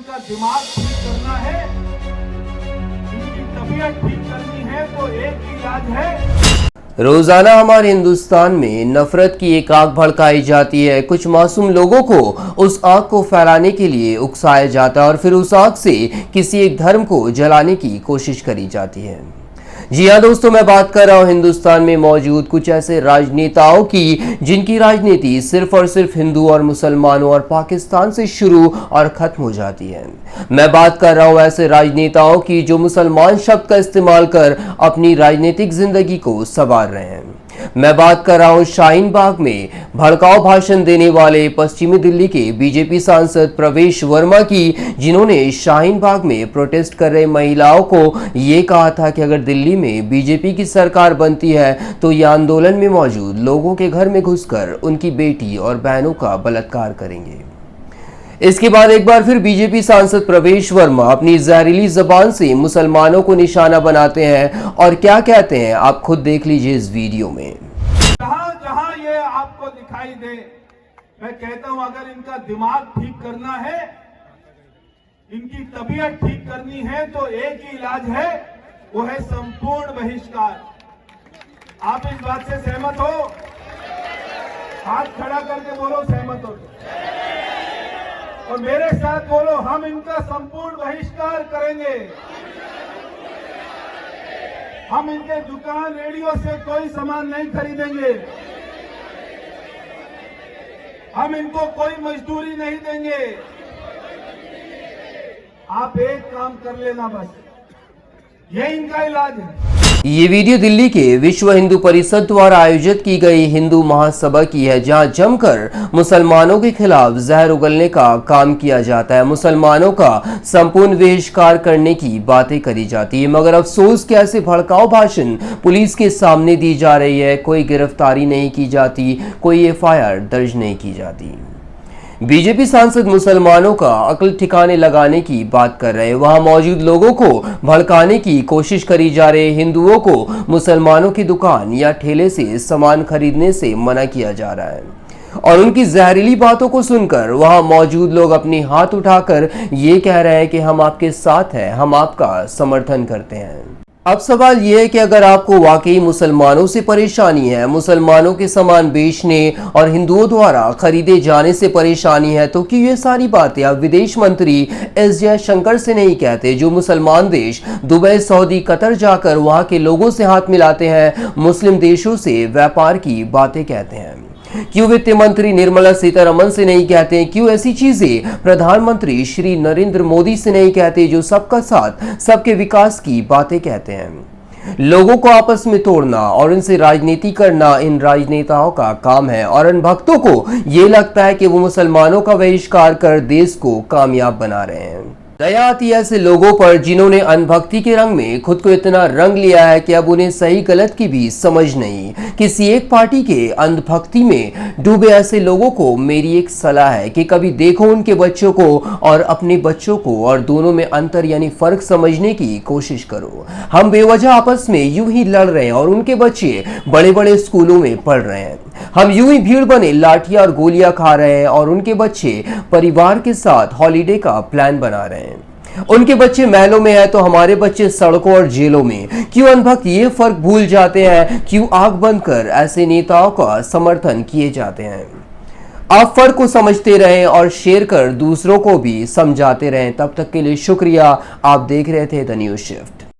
इनका दिमाग ठीक करना है, इनकी तबीयत ठीक करनी है तो एक ही इलाज है। रोजाना हमारे हिंदुस्तान में नफरत की एक आग भड़काई जाती है। कुछ मासूम लोगों को उस आग को फैलाने के लिए उकसाया जाता है और फिर उस आग से किसी एक धर्म को जलाने की कोशिश करी जाती है। जी हाँ दोस्तों, मैं बात कर रहा हूँ हिंदुस्तान में मौजूद कुछ ऐसे राजनेताओं की जिनकी राजनीति सिर्फ और सिर्फ हिंदू और मुसलमानों और पाकिस्तान से शुरू और खत्म हो जाती है। मैं बात कर रहा हूँ ऐसे राजनेताओं की जो मुसलमान शब्द का इस्तेमाल कर अपनी राजनीतिक जिंदगी को संवार रहे हैं। मैं बात कर रहा हूं शाहीन बाग में भड़काऊ भाषण देने वाले पश्चिमी दिल्ली के बीजेपी सांसद प्रवेश वर्मा की, जिन्होंने शाहीन बाग में प्रोटेस्ट कर रहे महिलाओं को ये कहा था कि अगर दिल्ली में बीजेपी की सरकार बनती है तो ये आंदोलन में मौजूद लोगों के घर में घुसकर उनकी बेटी और बहनों का बलात्कार करेंगे। इसके बाद एक बार फिर बीजेपी सांसद प्रवेश वर्मा अपनी जहरीली जबान से मुसलमानों को निशाना बनाते हैं और क्या कहते हैं आप खुद देख लीजिए इस वीडियो में। जहां जहां ये आपको दिखाई दे, मैं कहता हूं अगर इनका दिमाग ठीक करना है, इनकी तबीयत ठीक करनी है तो एक ही इलाज है, वो है संपूर्ण बहिष्कार। आप इस बात से सहमत हो? हाथ खड़ा करके बोलो सहमत हो और मेरे साथ बोलो, हम इनका संपूर्ण बहिष्कार करेंगे। हम इनके दुकान रेडियो से कोई सामान नहीं खरीदेंगे, हम इनको कोई मजदूरी नहीं देंगे। आप एक काम कर लेना, बस ये इनका इलाज है। ये वीडियो दिल्ली के विश्व हिंदू परिषद द्वारा आयोजित की गई हिंदू महासभा की है, जहां जमकर मुसलमानों के खिलाफ जहर उगलने का काम किया जाता है, मुसलमानों का संपूर्ण बहिष्कार करने की बातें करी जाती है। मगर अफसोस कि ऐसे भड़काऊ भाषण पुलिस के सामने दी जा रही है, कोई गिरफ्तारी नहीं की जाती, कोई एफआईआर दर्ज नहीं की जाती। बीजेपी सांसद मुसलमानों का अक्ल ठिकाने लगाने की बात कर रहे हैं, वहां मौजूद लोगों को भड़काने की कोशिश करी जा रही है। हिंदुओं को मुसलमानों की दुकान या ठेले से सामान खरीदने से मना किया जा रहा है और उनकी जहरीली बातों को सुनकर वहां मौजूद लोग अपने हाथ उठाकर ये कह रहे हैं कि हम आपके साथ हैं, हम आपका समर्थन करते हैं। अब सवाल यह है कि अगर आपको वाकई मुसलमानों से परेशानी है, मुसलमानों के सामान बेचने और हिंदुओं द्वारा खरीदे जाने से परेशानी है, तो क्यों ये सारी बातें आप विदेश मंत्री एस जयशंकर से नहीं कहते, जो मुसलमान देश दुबई, सऊदी, कतर जाकर वहां के लोगों से हाथ मिलाते हैं, मुस्लिम देशों से व्यापार की बातें कहते हैं? क्यों वित्त मंत्री निर्मला सीतारमण से नहीं कहते? क्यों ऐसी चीजें प्रधानमंत्री श्री नरेंद्र मोदी से नहीं कहते, जो सबका साथ सबके विकास की बातें कहते हैं? लोगों को आपस में तोड़ना और इनसे राजनीति करना इन राजनेताओं का काम है और इन भक्तों को यह लगता है कि वो मुसलमानों का बहिष्कार कर देश को कामयाब बना रहे हैं। दया आती है ऐसे लोगों पर जिन्होंने अनभक्ति के रंग में खुद को इतना रंग लिया है कि अब उन्हें सही गलत की भी समझ नहीं। किसी एक पार्टी के अंधभक्ति में डूबे ऐसे लोगों को मेरी एक सलाह है कि कभी देखो उनके बच्चों को और अपने बच्चों को और दोनों में अंतर यानी फर्क समझने की कोशिश करो। हम बेवजह आपस में यूं ही लड़ रहे हैं और उनके बच्चे बड़े बड़े स्कूलों में पढ़ रहे हैं। हम यूं ही भीड़ बने लाठियां और गोलियां खा रहे हैं और उनके बच्चे परिवार के साथ हॉलीडे का प्लान बना रहे हैं। उनके बच्चे महलों में हैं तो हमारे बच्चे सड़कों और जेलों में। क्यों अनभक्त ये फर्क भूल जाते हैं? क्यों आंख बंद कर ऐसे नेताओं का समर्थन किए जाते हैं? आप फर्क को समझते रहें और शेयर कर दूसरों को भी समझाते रहें। तब तक के लिए शुक्रिया। आप देख रहे थे द न्यूज़ शिफ्ट।